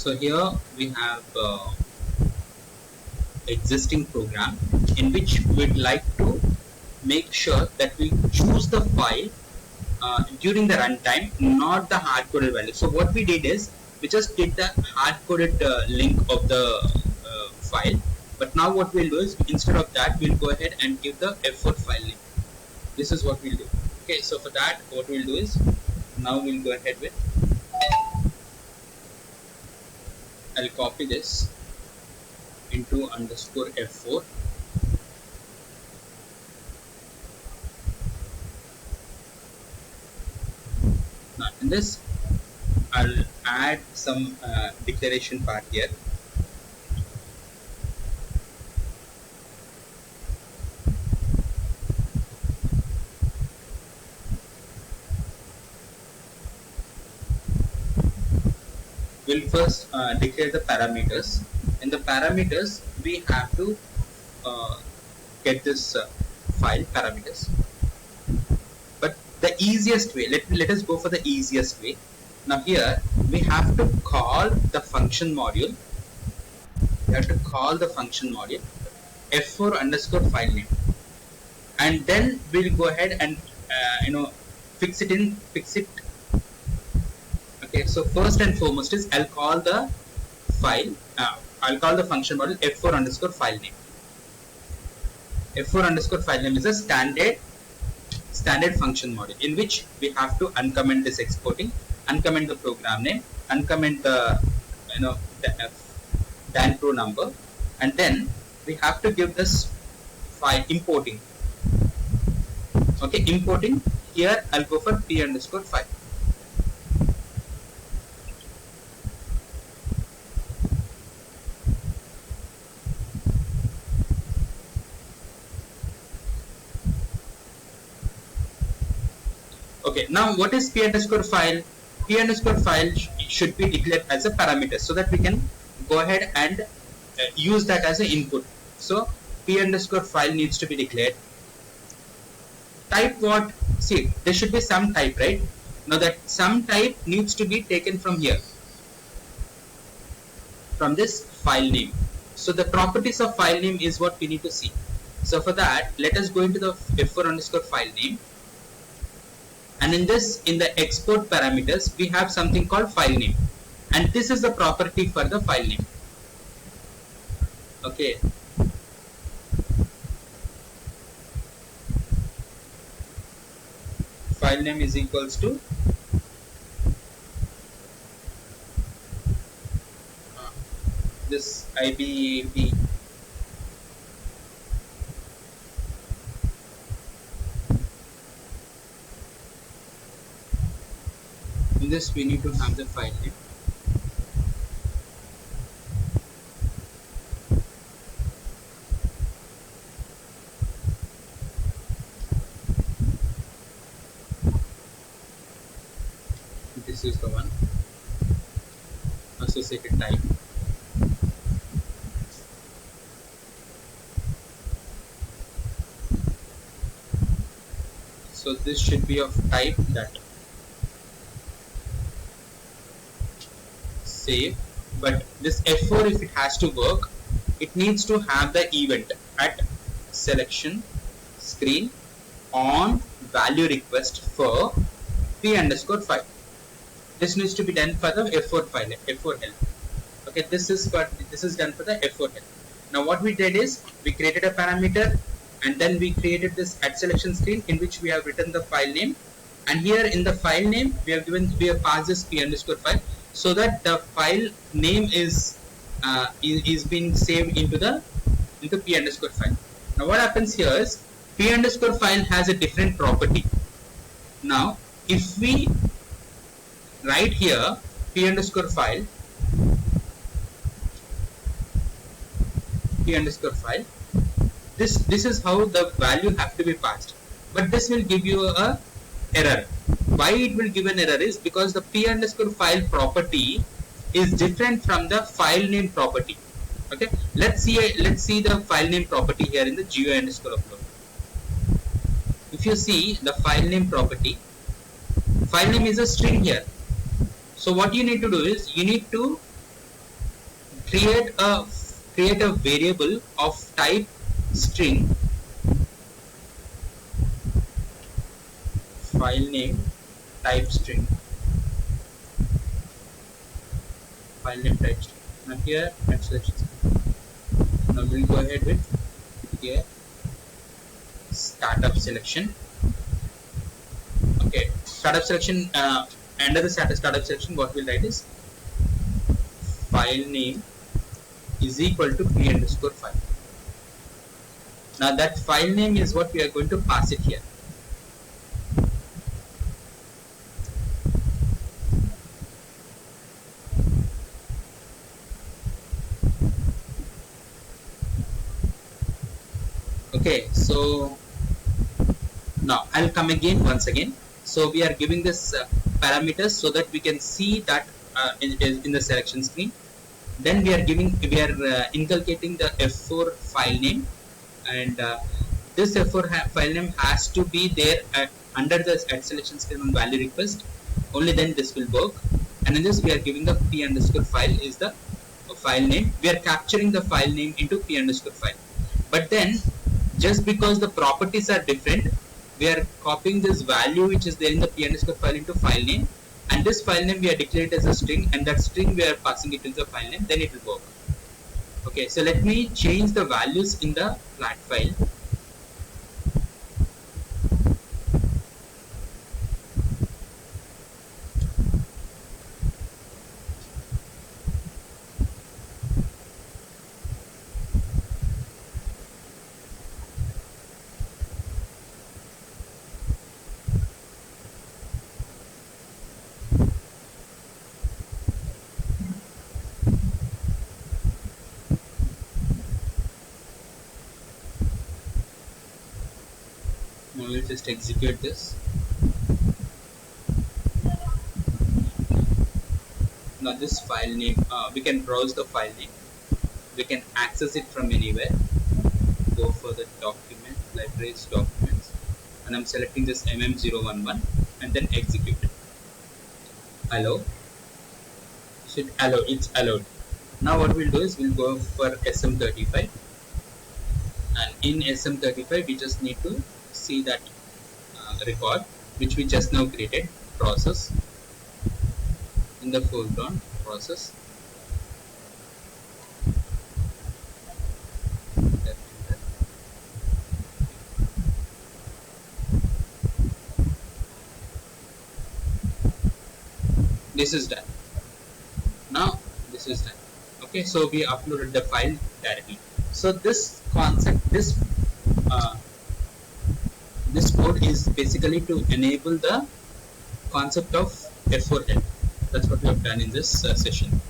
So here we have existing program in which we'd like to make sure that we choose the file during the runtime, not the hard-coded value. So what we did is we just did the hard-coded link of the file. But now what we'll do is instead of that, we'll go ahead and give the F4 file name. This is what we'll do. Okay, so for that, what we'll do is now we'll go ahead with, I'll copy this into underscore F4. Now in this, I'll add some declaration part here. We'll first declare the parameters. In the parameters, we have to get this file parameters. But the easiest way, let us go for the easiest way. Now here we have to call the function module. We have to call the function module F4 underscore file name, and then we'll go ahead and fix it. Okay, so first and foremost is I'll call the file. I'll call the function module F4 underscore file name. F4 underscore file name is a standard function module in which we have to uncomment this exporting, uncomment the program name, uncomment the Dan Pro number, and then we have to give this file importing. Okay, importing here I'll go for p underscore file. Okay, now what is p underscore file? P underscore file should be declared as a parameter so that we can go ahead and use that as an input. So p underscore file needs to be declared. Type what? See, there should be some type, right? Now that some type needs to be taken from here, from this file name. So the properties of file name is what we need to see. So for that, let us go into the F4 underscore file name. And in the export parameters, we have something called file name, and this is the property for the file name. Okay. File name is equals to this IBP. In this we need to have the file name. This is the one. Associated type. So this should be of type data. Save, but this F4, if it has to work, it needs to have the event at selection screen on value request for p underscore file. This needs to be done for the F4 file, F4 help. Okay, this is done for the F4 help. Now what we did is we created a parameter, and then we created this at selection screen in which we have written the file name, and here in the file name we have passed this p underscore file, so that the file name is being saved into p underscore file. Now what happens here is p underscore file has a different property. Now if we write here p underscore file, this is how the value have to be passed, but this will give you a error. Why it will give an error is because the p underscore file property is different from the file name property. Okay, let's see the file name property here in the GUI underscore upload. If you see the file name property, file name is a string here. So what you need to do is you need to create a variable of type string, file name type string, file name type string. Now here now we'll go ahead with here startup selection. Okay, startup selection, under the startup selection what we'll write is file name is equal to p underscore file. Now that file name is what we are going to pass it here. Okay, so now I'll come again once again. So we are giving this parameters so that we can see that in the selection screen. Then we are inculcating the F4 file name, and this F4 file name has to be there under the at selection screen on value request. Only then this will work. And in this we are giving the p underscore file is the file name. We are capturing the file name into p underscore file. But then just because the properties are different, we are copying this value which is there in the p underscore file into file name, and this file name we are declared as a string, and that string we are passing it into the file name, then it will work. Okay, so let me change the values in the flat file. Now we'll just execute this. Now this file name, we can browse the file name. We can access it from anywhere. Go for the document, libraries, documents, and I'm selecting this mm011 and then execute it. Allow. Should allow. It's allowed. Now what we'll do is we'll go for SM35, and in SM35 we just need to see that record which we just now created, process in the foreground, process. This is done. Now this is done. Okay, so we uploaded the file directly. So this concept, this code is basically to enable the concept of F4 Help. That's what we have done in this session.